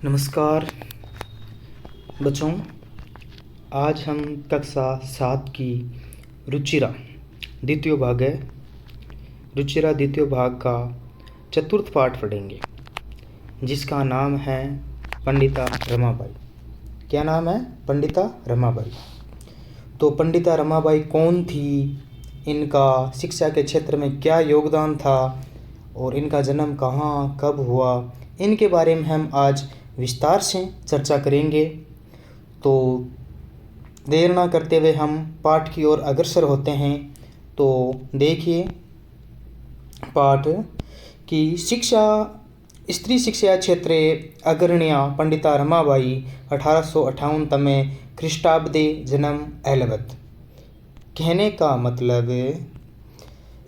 नमस्कार बच्चों, आज हम कक्षा 7 की रुचिरा द्वितीय भाग है। रुचिरा द्वितीय भाग का चतुर्थ पाठ पढ़ेंगे, जिसका नाम है पंडिता रमाबाई। क्या नाम है? पंडिता रमाबाई। तो पंडिता रमाबाई कौन थी, इनका शिक्षा के क्षेत्र में क्या योगदान था और इनका जन्म कहाँ कब हुआ, इनके बारे में हम आज विस्तार से चर्चा करेंगे। तो देर ना करते हुए हम पाठ की ओर अग्रसर होते हैं। तो देखिए पाठ की शिक्षा स्त्री शिक्षा क्षेत्रे अग्रणीया पंडिता रमाबाई 1858 तमे ख्रीष्टाब्दे जन्म एलवत। कहने का मतलब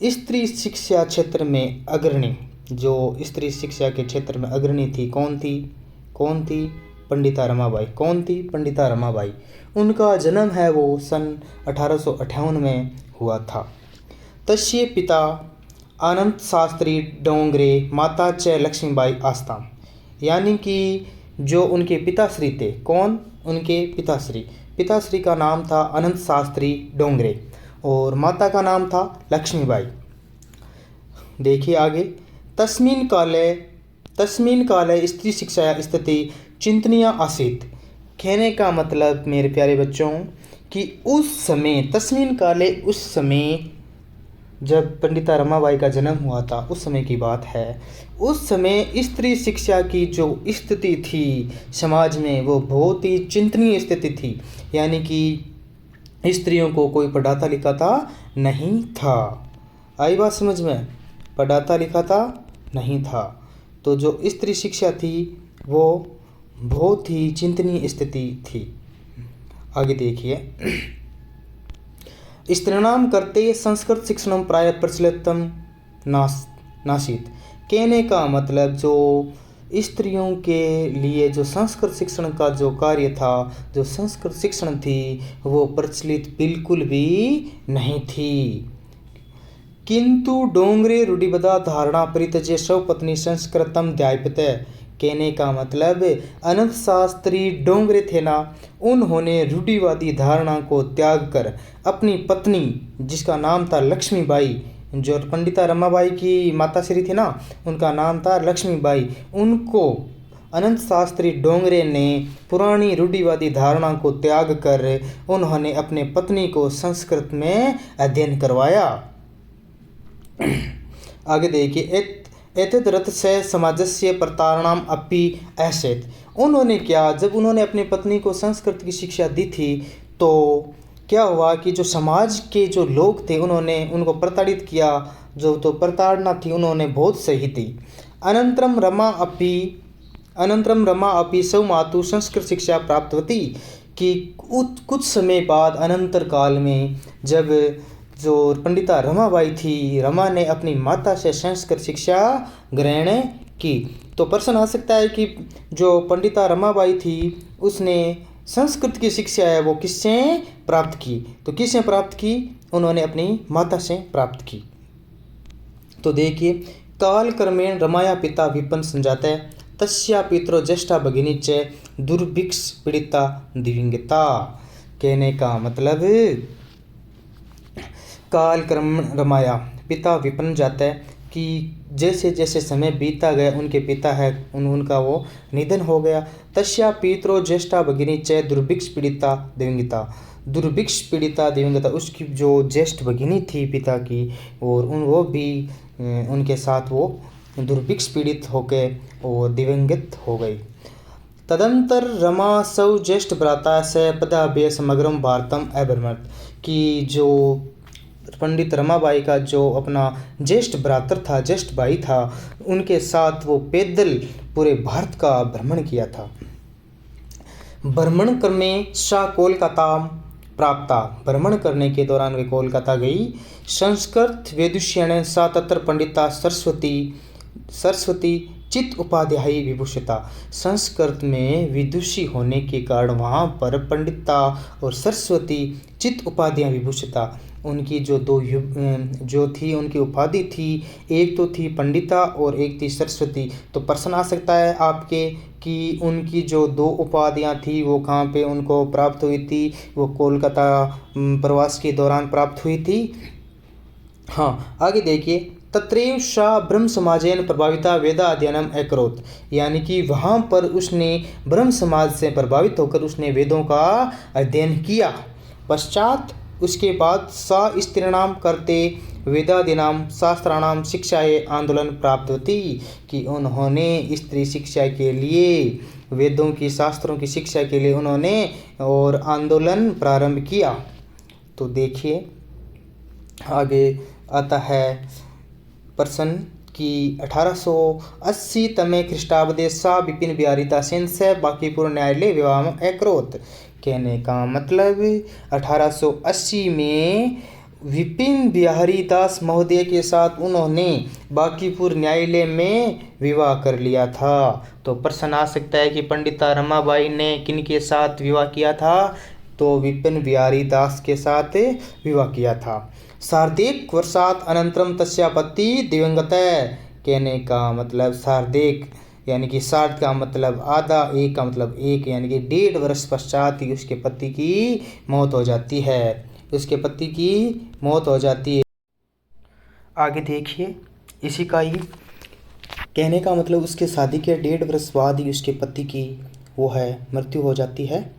स्त्री शिक्षा क्षेत्र में अग्रणी, जो स्त्री शिक्षा के क्षेत्र में अग्रणी थी, कौन थी? पंडिता रमाबाई। कौन थी? पंडिता रमाबाई। उनका जन्म है वो सन 1858 में हुआ था। तस्य पिता अनंत शास्त्री डोंगरे, माता च लक्ष्मीबाई आस्ताम। यानी कि जो उनके पिताश्री थे, कौन? उनके पिताश्री का नाम था अनंत शास्त्री डोंगरे और माता का नाम था लक्ष्मीबाई। देखिए आगे, तस्मिन काले स्त्री शिक्षा स्थिति चिंतनीय आसीत। कहने का मतलब मेरे प्यारे बच्चों कि उस समय जब पंडिता रमाबाई का जन्म हुआ था, उस समय की बात है। उस समय स्त्री शिक्षा की जो स्थिति थी समाज में, वो बहुत ही चिंतनीय स्थिति थी। यानी कि स्त्रियों को कोई पढ़ाता लिखाता नहीं था। आई बात समझ में? पढ़ाता लिखाता नहीं था। तो जो स्त्री शिक्षा थी वो बहुत ही चिंतनीय स्थिति थी। आगे देखिए, स्त्रीणाम करते संस्कृत शिक्षणम प्राय प्रचलितम नासीत। कहने का मतलब जो स्त्रियों के लिए जो संस्कृत शिक्षण का जो कार्य था, जो संस्कृत शिक्षण थी, वो प्रचलित बिल्कुल भी नहीं थी। किंतु डोंगरे रूढ़िबद्ध धारणा परित्यज्य स्वपत्नी संस्कृतम ध्यायते। कहने का मतलब अनंत शास्त्री डोंगरे थे ना, उन्होंने रूढ़िवादी धारणा को त्याग कर अपनी पत्नी, जिसका नाम था लक्ष्मीबाई, जो पंडिता रमाबाई की माताश्री थी ना, उनका नाम था लक्ष्मीबाई, उनको अनंत शास्त्री डोंगरे ने पुरानी रूढ़िवादी धारणा को त्याग कर उन्होंने अपने पत्नी को संस्कृत में अध्ययन करवाया। आगे देखिए, एतद्रत से समाजस्य प्रतारणाम अपि ऐसेत। उन्होंने क्या, जब उन्होंने अपनी पत्नी को संस्कृत की शिक्षा दी थी तो क्या हुआ कि जो समाज के जो लोग थे उन्होंने उनको प्रताड़ित किया। जो तो प्रताड़ना थी उन्होंने बहुत सही थी। अनंतरम रमा अपि सौमातु संस्कृत शिक्षा प्राप्तवती। कि कुछ समय बाद अनंतर काल में जब जो पंडिता रमाबाई थी, रमा ने अपनी माता से संस्कृत शिक्षा ग्रहण की। तो प्रश्न आ सकता है कि जो पंडिता रमाबाई थी उसने संस्कृत की शिक्षा है वो किससे प्राप्त की? तो किससे प्राप्त की? उन्होंने अपनी माता से प्राप्त की। तो देखिए, काल क्रमेण रमाया पिता विपन्न संजाते, तस्या पितरो ज्येष्ठा भगिनी च दुर्भिक्ष पीड़िता दिव्यंगता। कहने का मतलब काल क्रम रमाया, पिता विपन्न जाता है कि जैसे जैसे समय बीता गया उनके पिता है उनका वो निधन हो गया। तस्या पितरो ज्येष्ठा भगिनी च दुर्भिक्ष पीड़िता दिव्यंगता। उसकी जो ज्येष्ठ भगिनी थी पिता की, और वो भी उनके साथ वो दुर्भिक्ष पीड़ित होकर और दिवंगत हो गई। तदंतर रमा सौ ज्येष्ठ भ्राता से पदाभ्य समग्रम भारतम अभ्रमत। कि जो पंडित रमाबाई का जो अपना ज्येष्ठ भ्रातर था, ज्येष्ठ भाई था, उनके साथ वो पैदल पूरे भारत का भ्रमण किया था। भ्रमण क्रमे सा कोलकाता प्राप्ता। भ्रमण करने के दौरान वे कोलकाता गई। संस्कृत वेदुष्यण सा तत्र पंडिता सरस्वती चित्त उपाध्यायी विभूषिता। संस्कृत में विदुषी होने के कारण वहाँ पर पंडिता और सरस्वती चित्त उपाध्याय विभूषिता, उनकी जो थी उनकी उपाधि थी, एक तो थी पंडिता और एक थी सरस्वती। तो प्रश्न आ सकता है आपके कि उनकी जो 2 उपाधियाँ थी वो कहाँ पे उनको प्राप्त हुई थी? वो कोलकाता प्रवास के दौरान प्राप्त हुई थी। हाँ, आगे देखिए, तत्रैव सा ब्रह्म समाजेन प्रभाविता वेदा अध्ययनम अकरोत्, यानी कि वहाँ पर उसने ब्रह्म समाज से प्रभावित होकर उसने वेदों का अध्ययन किया। पश्चात उसके बाद सा स्त्रीणाम करते वेदादीनाम शास्त्राणाम शिक्षाए आंदोलन प्राप्त होती, कि उन्होंने स्त्री शिक्षा के लिए, वेदों की शास्त्रों की शिक्षा के लिए उन्होंने और आंदोलन प्रारंभ किया। तो देखिए आगे आता है प्रश्न कि 1880 तमे ख्रीष्टाब्दे सा विपिन बिहारी दासेन से बांकीपुर न्यायालय विवाह अकरोत्। कहने का मतलब 1880 में विपिन बिहारी दास महोदय के साथ उन्होंने बांकीपुर न्यायालय में विवाह कर लिया था। तो प्रश्न आ सकता है कि पंडिता रमाबाई ने किन के साथ विवाह किया था? तो विपिन बिहारी दास के साथ विवाह किया था। सार्धेक वर्षात् अनंतरम तस्या पति दिवंगत। कहने का मतलब सार्धेक यानी कि सार्ध का मतलब आधा, एक का मतलब एक, यानी कि 1.5 वर्ष पश्चात ही उसके पति की मौत हो जाती है। उसके पति की मौत हो जाती है। आगे देखिए इसी का ही कहने का मतलब उसके शादी के 1.5 वर्ष बाद ही उसके पति की वो है मृत्यु हो जाती है।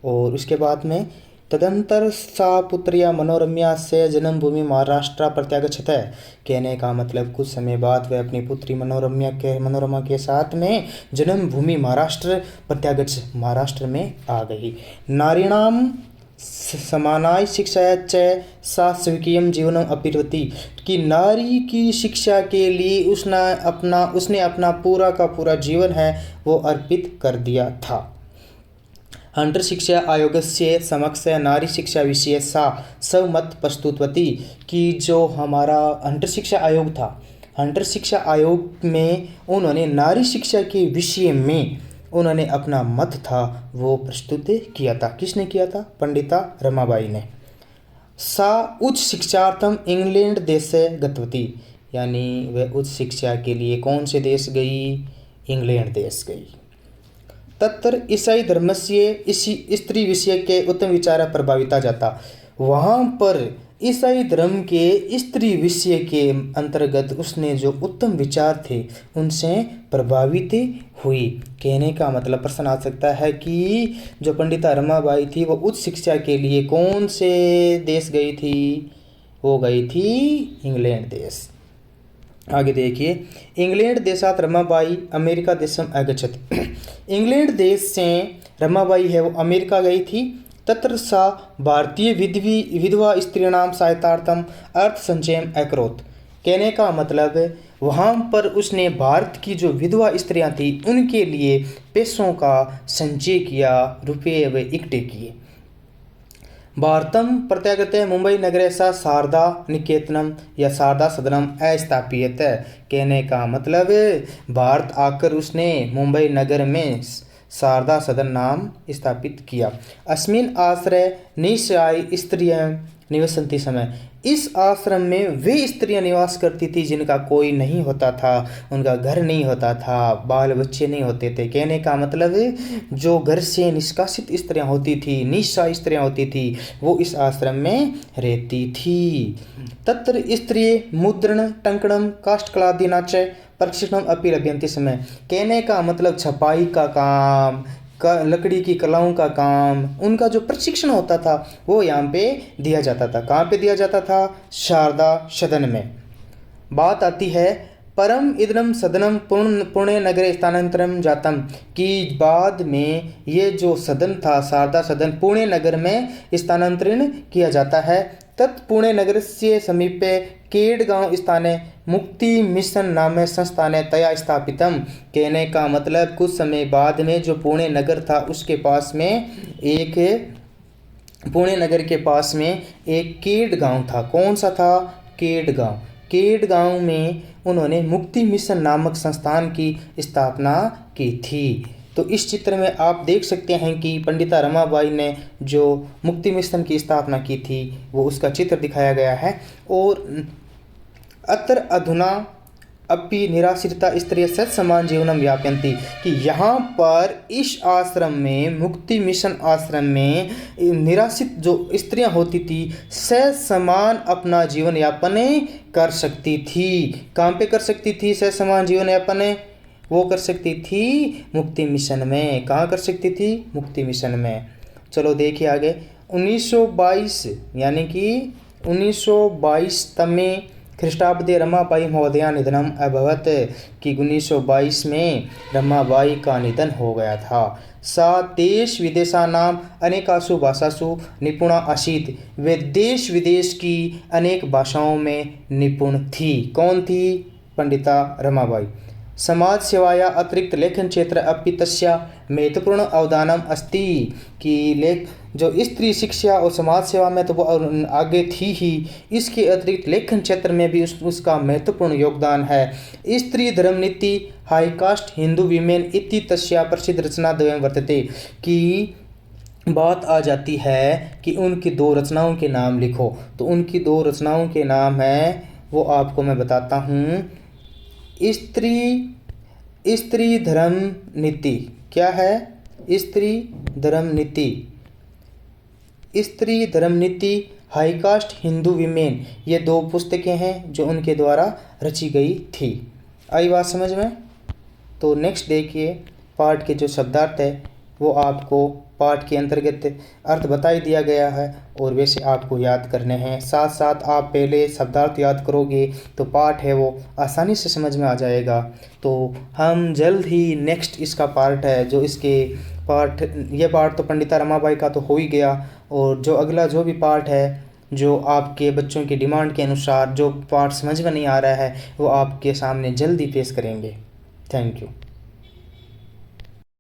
और उसके बाद में तदंतर सा पुत्रिया मनोरम्या से जन्मभूमि महाराष्ट्र प्रत्यागच्छत। कहने का मतलब कुछ समय बाद वह अपनी पुत्री मनोरमा के साथ में जन्मभूमि महाराष्ट्र में आ गई। नारीणाम समानाय शिक्षाया च सा स्वकीयम जीवनम अपिरवती, कि नारी की शिक्षा के लिए उसने अपना पूरा का पूरा जीवन है वो अर्पित कर दिया था। हंटर शिक्षा आयोगस्य समक्ष नारी शिक्षा विषय सा स्वमत प्रस्तुतवती, कि जो हमारा हंटर शिक्षा आयोग था, हंटर शिक्षा आयोग में उन्होंने नारी शिक्षा के विषय में उन्होंने अपना मत था वो प्रस्तुत किया था। किसने किया था? पंडिता रमाबाई ने। सा उच्च शिक्षार्थम इंग्लैंड देश से गतवती, यानी वह उच्च शिक्षा के लिए कौन से देश गई? इंग्लैंड देश गई। तत्र ईसाई धर्म से स्त्री विषय के उत्तम विचार प्रभाविता जाता, वहाँ पर ईसाई धर्म के स्त्री विषय के अंतर्गत उसने जो उत्तम विचार थे उनसे प्रभावित हुई। कहने का मतलब प्रश्न आ सकता है कि जो पंडिता रमाबाई थी वो उच्च शिक्षा के लिए कौन से देश गई थी? वो गई थी इंग्लैंड देश। आगे देखिए, इंग्लैंड देशात रमाबाई अमेरिका देशम अगच्छत। इंग्लैंड देश से रमाबाई है वो अमेरिका गई थी। तत्र सा भारतीय विधवा स्त्रीणाम सहायतार्थम अर्थ संचयम अकरोत्। कहने का मतलब वहाँ पर उसने भारत की जो विधवा स्त्रियाँ थी उनके लिए पैसों का संचय किया, रुपये वे इकट्ठे किए। भारतम प्रत्यागत मुंबई नगरे सा शारदा निकेतनम या शारदा सदनम अस्थापित। कहने का मतलब भारत आकर उसने मुंबई नगर में शारदा सदन नाम स्थापित किया। अस्मिन आश्रय निश्चय स्त्रियां निवसन्ति समय, इस आश्रम में वे स्त्रियां निवास करती थी जिनका कोई नहीं होता था, उनका घर नहीं होता था, बाल बच्चे नहीं होते थे। कहने का मतलब जो घर से निष्कासित स्त्रियां होती थी, निःशा स्त्रियां होती थी, वो इस आश्रम में रहती थी। तत्र स्त्री मुद्रण टंकणम काष्ठकलादीना च प्रशिक्षणम अपि लभ्यन्ते समय। कहने का मतलब छपाई का काम, लकड़ी की कलाओं का काम, उनका जो प्रशिक्षण होता था वो यहाँ पे दिया जाता था। कहाँ पे दिया जाता था? शारदा सदन में। बात आती है परम इदम सदनम पुणे नगरे स्थानांतरम जातम, कि बाद में ये जो सदन था शारदा सदन पुणे नगर में स्थानांतरण किया जाता है। तत्पुणे नगर से समीपे केडगांव स्थाने मुक्ति मिशन नामे संस्थाने तया स्थापितम। कहने का मतलब कुछ समय बाद में जो पुणे नगर था उसके पास में पुणे नगर के पास में एक केडगांव था। कौन सा था? केडगांव। केडगांव में उन्होंने मुक्ति मिशन नामक संस्थान की स्थापना की थी। तो इस चित्र में आप देख सकते हैं कि पंडिता रमाबाई ने जो मुक्ति मिशन की स्थापना की थी वो उसका चित्र दिखाया गया है। और अत्र अधुना अपि निराश्रिता स्त्रिय सत्समान जीवनम यापयन्ति, कि यहाँ पर इस आश्रम में, मुक्ति मिशन आश्रम में निराश्रित जो स्त्रियां होती थी समान अपना जीवन यापन कर सकती थी। कहाँ पे कर सकती थी समान जीवन यापन? वो कर सकती थी मुक्ति मिशन में। कहाँ कर सकती थी? मुक्ति मिशन में। चलो देखिए आगे। 1922 यानी कि 1922 तमे ख्रीष्टाब्दे रमाबाई महोदया निधनम अभवत, कि 1922 में रमाबाई का निधन हो गया था। सा देश विदेशानाम अनेकासु भाषासु निपुणा आसीत्, वे देश विदेश की अनेक भाषाओं में निपुण थी। कौन थी? पंडिता रमाबाई। समाज सेवाया अतिरिक्त लेखन क्षेत्र अपि तस्या महत्वपूर्ण अवदानम अस्ति, कि जो स्त्री शिक्षा और समाज सेवा में तो वो आगे थी ही, इसके अतिरिक्त लेखन क्षेत्र में भी उसका महत्वपूर्ण योगदान है। स्त्री धर्म नीति हाई कास्ट हिंदू वीमेन इति तस्या प्रसिद्ध रचना द्वयं वर्तते, कि बात आ जाती है कि उनकी 2 रचनाओं के नाम लिखो। तो उनकी 2 रचनाओं के नाम हैं, वो आपको मैं बताता हूँ। स्त्री धर्म नीति। क्या है? स्त्री धर्म नीति। स्त्री धर्म नीति, हाई कास्ट हिंदू वीमेन, ये 2 पुस्तकें हैं जो उनके द्वारा रची गई थी। आई बात समझ में? तो नेक्स्ट देखिए, पाठ के जो शब्दार्थ है वो आपको पाठ के अंतर्गत अर्थ बता ही दिया गया है और वैसे आपको याद करने हैं। साथ साथ आप पहले शब्दार्थ याद करोगे तो पाठ है वो आसानी से समझ में आ जाएगा। तो हम जल्द ही नेक्स्ट इसका पार्ट है जो इसके पाठ, ये पार्ट तो पंडिता रमाबाई का तो हो ही गया, और जो अगला जो भी पार्ट है जो आपके बच्चों की डिमांड के अनुसार जो पार्ट समझ में नहीं आ रहा है वो आपके सामने जल्द ही पेश करेंगे। Thank you.